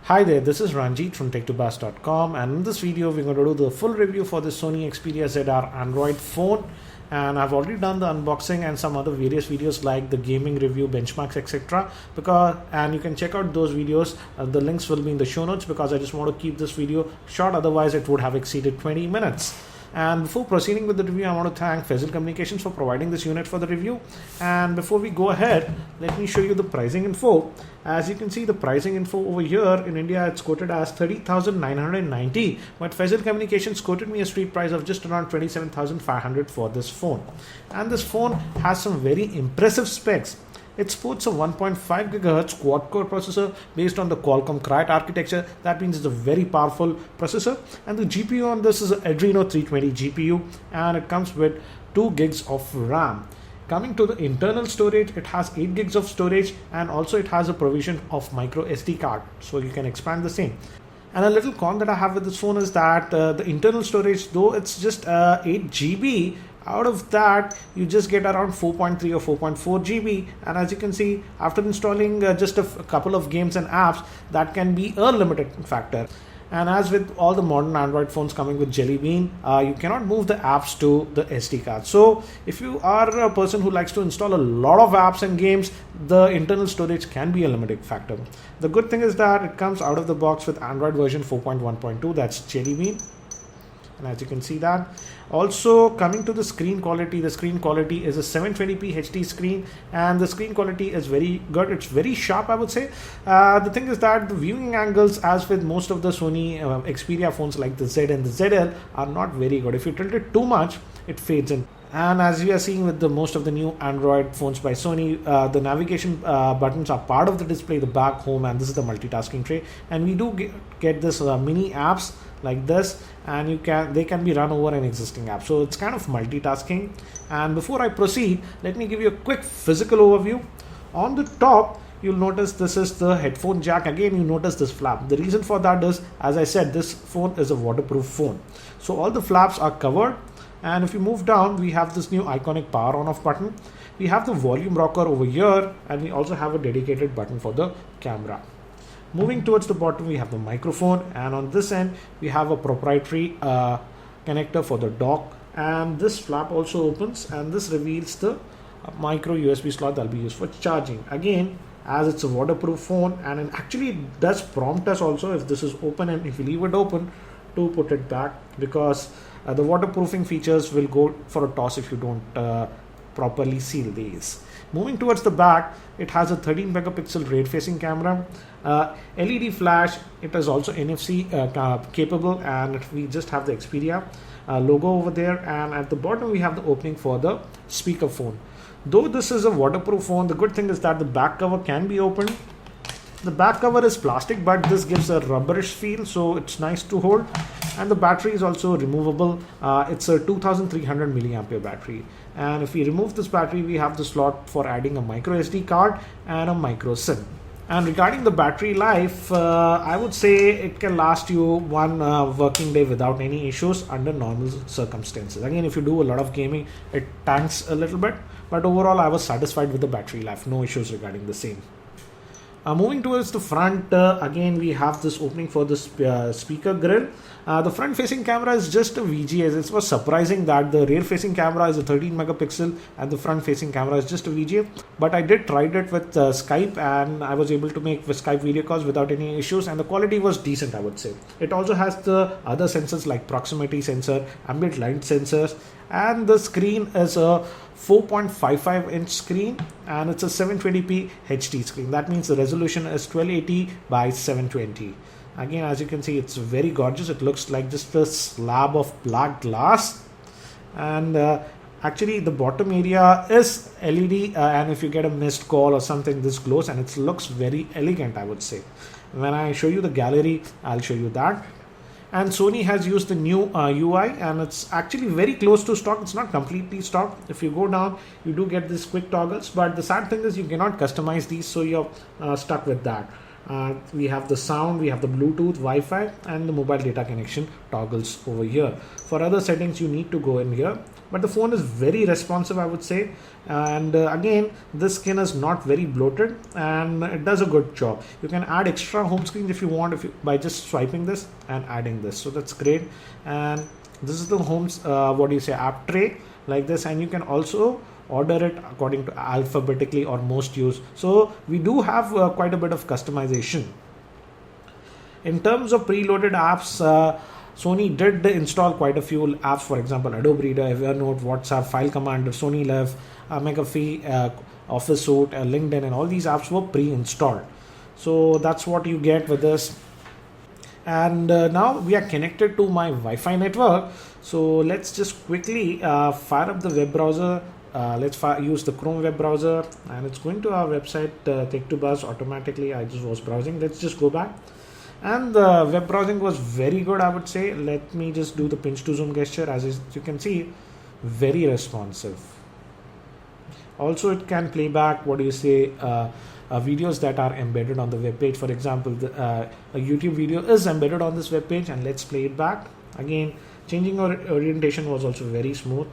Hi there, this is Ranjit from tech2bars.com, and in this video we're going to do the full review for the Sony Xperia ZR Android phone. And I've already done the unboxing and some other various videos like the gaming review, benchmarks, etc. And you can check out those videos. The links will be in the show notes because I just want to keep this video short, otherwise it would have exceeded 20 minutes. And before proceeding with the review, I want to thank Ghz Communications for providing this unit for the review. And before we go ahead, let me show you the pricing info. As you can see, the pricing info over here in India, it's quoted as 30,990, but Ghz Communications quoted me a street price of just around 27,500 for this phone. And this phone has some very impressive specs. It sports a 1.5 GHz quad core processor based on the Qualcomm Cryo architecture. That means it's a very powerful processor. And the GPU on this is an Adreno 320 GPU, and it comes with 2 gigs of RAM. Coming to the internal storage, it has 8 gigs of storage, and also it has a provision of micro SD card, so you can expand the same. And a little con that I have with this phone is that the internal storage, though it's just 8 GB, out of that you just get around 4.3 or 4.4 GB, and as you can see, after installing just a couple of games and apps, that can be a limited factor. And as with all the modern Android phones coming with Jelly Bean, you cannot move the apps to the SD card. So if you are a person who likes to install a lot of apps and games, the internal storage can be a limiting factor. The good thing is that it comes out of the box with Android version 4.1.2, that's Jelly Bean. And as you can see that. Also coming to the screen quality is a 720p HD screen, and the screen quality is very good. It's very sharp, I would say. The thing is that the viewing angles, as with most of the Sony Xperia phones like the Z and the ZL, are not very good. If you tilt it too much, it fades in. And as we are seeing with most of the new Android phones by Sony, the navigation buttons are part of the display, the back, home, and this is the multitasking tray. And we do get this mini apps like this, and they can be run over an existing app. So it's kind of multitasking. And before I proceed, let me give you a quick physical overview. On the top, you'll notice this is the headphone jack. Again, you notice this flap. The reason for that is, as I said, this phone is a waterproof phone. So all the flaps are covered. And if you move down, we have this new iconic power on off button. We have the volume rocker over here, and we also have a dedicated button for the camera. Moving towards the bottom, we have the microphone, and on this end, we have a proprietary connector for the dock. And this flap also opens, and this reveals the micro USB slot that will be used for charging. Again, as it's a waterproof phone, and it actually does prompt us also if this is open, and if you leave it open, to put it back, because the waterproofing features will go for a toss if you don't properly seal these. Moving towards the back, it has a 13 megapixel rear facing camera, LED flash. It is also NFC capable, and we just have the Xperia logo over there, and at the bottom we have the opening for the speakerphone. Though this is a waterproof phone, the good thing is that the back cover can be opened. The back cover is plastic, but this gives a rubberish feel, so it's nice to hold. And the battery is also removable. It's a 2300 milliampere battery. And if we remove this battery, we have the slot for adding a micro SD card and a micro SIM. And regarding the battery life, I would say it can last you one working day without any issues under normal circumstances. Again, if you do a lot of gaming, it tanks a little bit, but overall I was satisfied with the battery life. No issues regarding the same. Moving towards the front, again we have this opening for the speaker grill. The front facing camera is just a VGA. It was surprising that the rear facing camera is a 13 megapixel and the front facing camera is just a VGA. But I did tried it with Skype, and I was able to make Skype video calls without any issues, and the quality was decent, I would say. It also has the other sensors like proximity sensor, ambient light sensors, and the screen is a 4.55 inch screen, and it's a 720p HD screen. That means the resolution is 1280 by 720. Again, as you can see, it's very gorgeous. It looks like just a slab of black glass, and actually the bottom area is LED, and if you get a missed call or something, this glows, and it looks very elegant, I would say. When I show you the gallery, I'll show you that. And Sony has used the new UI, and it's actually very close to stock. It's not completely stock. If you go down, you do get these quick toggles, but the sad thing is you cannot customize these, so you're stuck with that. We have the sound, we have the Bluetooth, Wi-Fi, and the mobile data connection toggles over here. For other settings, you need to go in here, but the phone is very responsive, I would say. And again, this skin is not very bloated, and it does a good job. You can add extra home screens if you want, by just swiping this and adding this. So that's great. And this is the home's app tray like this, and you can also order it according to alphabetically or most used. So we do have quite a bit of customization. In terms of preloaded apps, Sony did install quite a few apps. For example, Adobe Reader, Evernote, WhatsApp, File Commander, Sony Live, McAfee, Office Suite, LinkedIn, and all these apps were pre-installed. So that's what you get with this. And now we are connected to my Wi-Fi network. So let's just quickly fire up the web browser. Let's use the Chrome web browser, and it's going to our website Tech2Buzz automatically. I just was browsing. Let's just go back, and the web browsing was very good, I would say. Let me just do the pinch to zoom gesture. As you can see, very responsive. Also, it can play back videos that are embedded on the web page. For example, a YouTube video is embedded on this web page, and let's play it back. Again, changing orientation was also very smooth.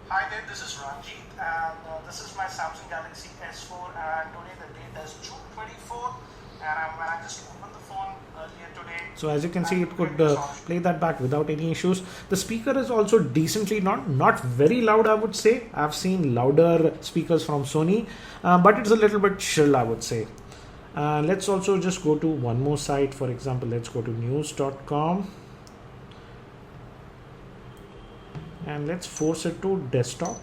Hi there, this is Ranjit, and this is my Samsung Galaxy S4, and today the date is June 24th, and when I just opened the phone earlier today. So as you can see, it could play that back without any issues. The speaker is also decently, not very loud, I would say. I've seen louder speakers from Sony, but it's a little bit chill, I would say. Let's also just go to one more site. For example, let's go to news.com. And let's force it to desktop.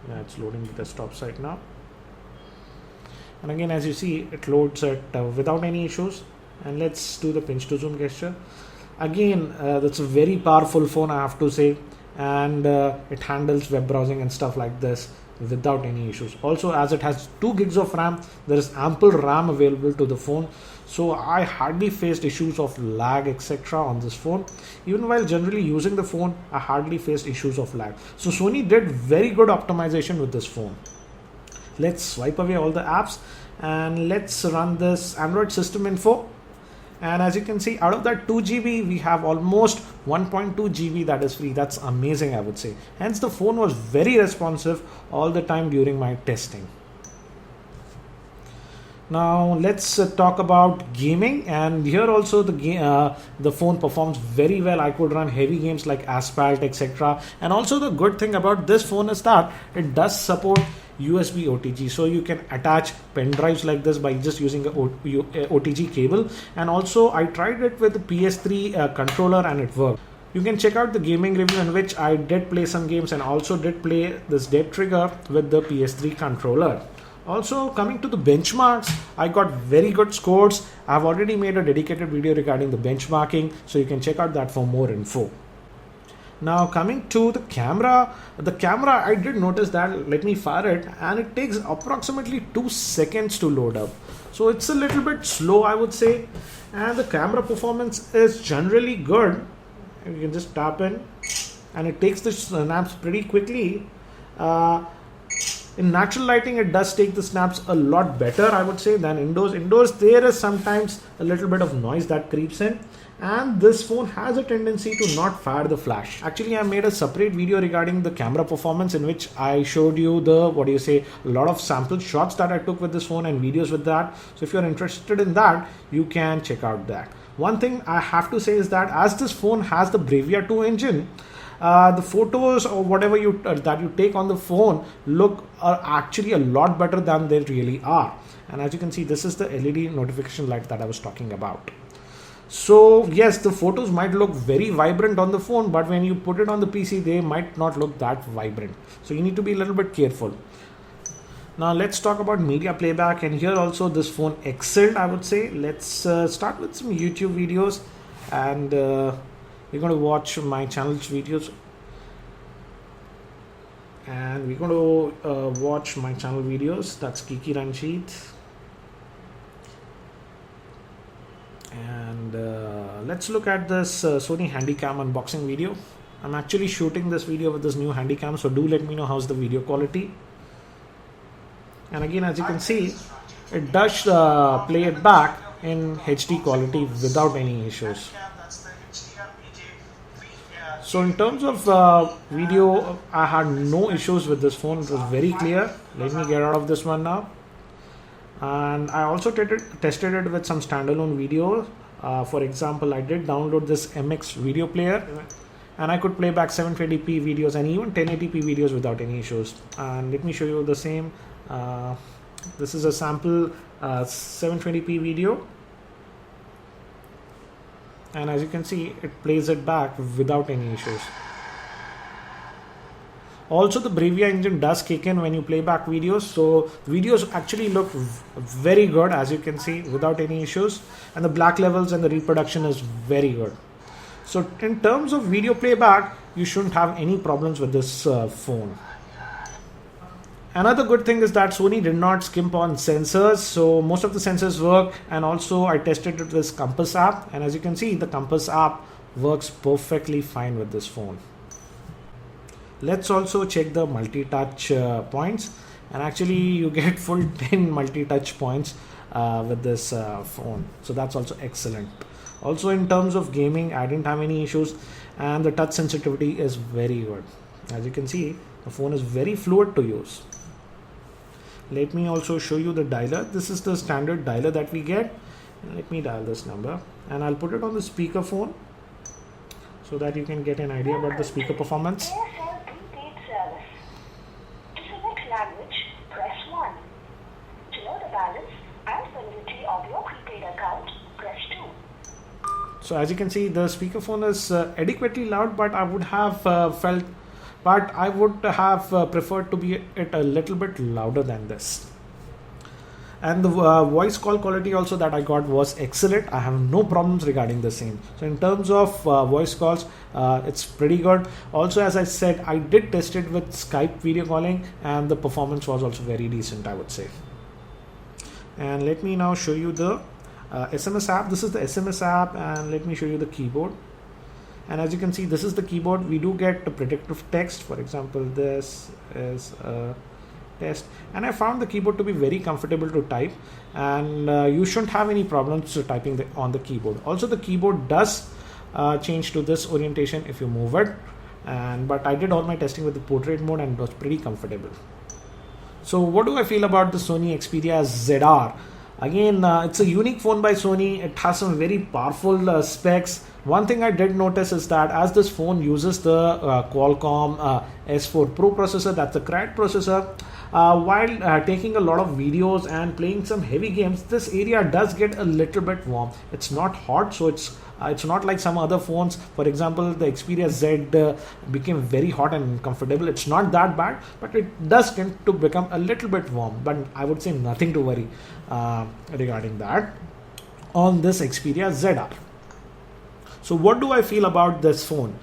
Yeah, it's loading the desktop site now. And again, as you see, it loads it without any issues. And let's do the pinch to zoom gesture. Again, that's a very powerful phone, I have to say. And it handles web browsing and stuff like this without any issues. Also, as it has 2 gigs of RAM, there is ample RAM available to the phone. So I hardly faced issues of lag, etc. on this phone. Even while generally using the phone, I hardly faced issues of lag. So Sony did very good optimization with this phone. Let's swipe away all the apps and let's run this Android system info. And as you can see, out of that 2 GB, we have almost 1.2 GB that is free. That's amazing, I would say. Hence, the phone was very responsive all the time during my testing. Now let's talk about gaming, and here also the phone performs very well. I could run heavy games like Asphalt, etc. And also the good thing about this phone is that it does support USB OTG, so you can attach pen drives like this by just using a OTG cable. And also I tried it with the PS3 controller and it worked. You can check out the gaming review in which I did play some games and also did play this Dead Trigger with the PS3 controller. Also, coming to the benchmarks, I got very good scores. I've already made a dedicated video regarding the benchmarking, so you can check out that for more info. Now coming to the camera I did notice that, let me fire it, and it takes approximately 2 seconds to load up. So it's a little bit slow, I would say, and the camera performance is generally good. You can just tap in and it takes the snaps pretty quickly. In natural lighting, it does take the snaps a lot better, I would say, than indoors. Indoors, there is sometimes a little bit of noise that creeps in, and this phone has a tendency to not fire the flash. Actually, I made a separate video regarding the camera performance in which I showed you a lot of sample shots that I took with this phone and videos with that. So if you're interested in that, you can check out that. One thing I have to say is that as this phone has the Bravia 2 engine, the photos or whatever that you take on the phone are actually a lot better than they really are. And as you can see, this is the LED notification light that I was talking about. So yes, the photos might look very vibrant on the phone, but when you put it on the PC, they might not look that vibrant. So you need to be a little bit careful. Now let's talk about media playback, and here also this phone excelled, I would say. Let's start with some YouTube videos, and we're going to watch my channel's videos, and we're going to watch my channel videos. That's Geekyranjit. And let's look at this Sony Handycam unboxing video. I'm actually shooting this video with this new handycam, so do let me know how's the video quality. And again, as you can see, it does play it back in HD quality without any issues. So in terms of video, I had no issues with this phone. It was very clear. Let me get out of this one now. And I also tested it with some standalone video. For example, I did download this MX video player, and I could play back 720p videos and even 1080p videos without any issues. And let me show you the same. This is a sample 720p video, and as you can see, it plays it back without any issues. Also, the Bravia engine does kick in when you play back videos, so videos actually look very good, as you can see, without any issues, and the black levels and the reproduction is very good. So in terms of video playback, you shouldn't have any problems with this phone. Another good thing is that Sony did not skimp on sensors, so most of the sensors work. And also I tested it with this Compass app, and as you can see, the Compass app works perfectly fine with this phone. Let's also check the multi-touch points, and actually you get full 10 multi-touch points with this phone, so that's also excellent. Also in terms of gaming, I didn't have any issues, and the touch sensitivity is very good. As you can see, the phone is very fluid to use. Let me also show you the dialer. This is the standard dialer that we get. Let me dial this number, and I'll put it on the speakerphone so that you can get an idea about the speaker performance. So as you can see, the speakerphone is adequately loud, but I would have preferred to be it a little bit louder than this. And the voice call quality also that I got was excellent. I have no problems regarding the same. So in terms of voice calls, it's pretty good. Also, as I said, I did test it with Skype video calling, and the performance was also very decent, I would say. And let me now show you the SMS app. This is the SMS app, and let me show you the keyboard. And as you can see, this is the keyboard. We do get the predictive text. For example, this is a test, and I found the keyboard to be very comfortable to type, and you shouldn't have any problems typing on the keyboard. Also, the keyboard does change to this orientation if you move it, but I did all my testing with the portrait mode, and it was pretty comfortable. So what do I feel about the Sony Xperia ZR? Again, it's a unique phone by Sony. It has some very powerful specs. One thing I did notice is that as this phone uses the Qualcomm S4 Pro processor, that's the Crad processor, while taking a lot of videos and playing some heavy games, this area does get a little bit warm. It's not hot, so it's not like some other phones. For example, the Xperia Z became very hot and comfortable. It's not that bad, but it does tend to become a little bit warm. But I would say nothing to worry regarding that on this Xperia ZR. So what do I feel about this phone?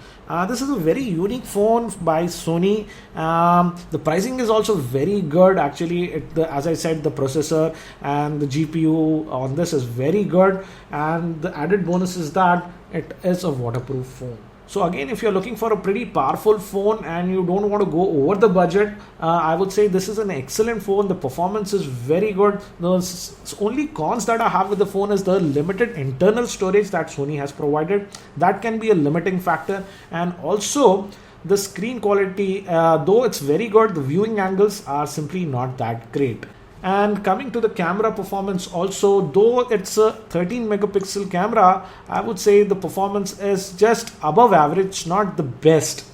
This is a very unique phone by Sony. The pricing is also very good. Actually, as I said, the processor and the GPU on this is very good. And the added bonus is that it is a waterproof phone. So again, if you're looking for a pretty powerful phone and you don't want to go over the budget, I would say this is an excellent phone. The performance is very good. The only cons that I have with the phone is the limited internal storage that Sony has provided. That can be a limiting factor. And also the screen quality, though it's very good, the viewing angles are simply not that great. And coming to the camera performance also, though it's a 13 megapixel camera, I would say the performance is just above average, not the best.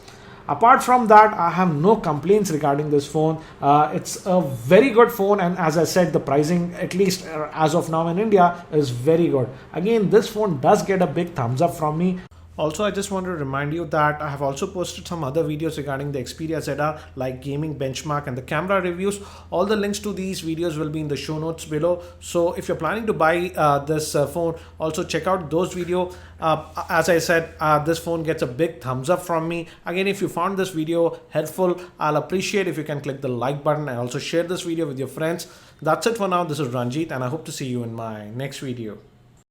Apart from that, I have no complaints regarding this phone. It's a very good phone, and as I said, the pricing, at least as of now in India, is very good. Again, this phone does get a big thumbs up from me. Also, I just want to remind you that I have also posted some other videos regarding the Xperia ZR, like gaming benchmark and the camera reviews. All the links to these videos will be in the show notes below. So if you're planning to buy this phone, also check out those videos. As I said, this phone gets a big thumbs up from me. Again, if you found this video helpful, I'll appreciate if you can click the like button and also share this video with your friends. That's it for now. This is Ranjit, and I hope to see you in my next video.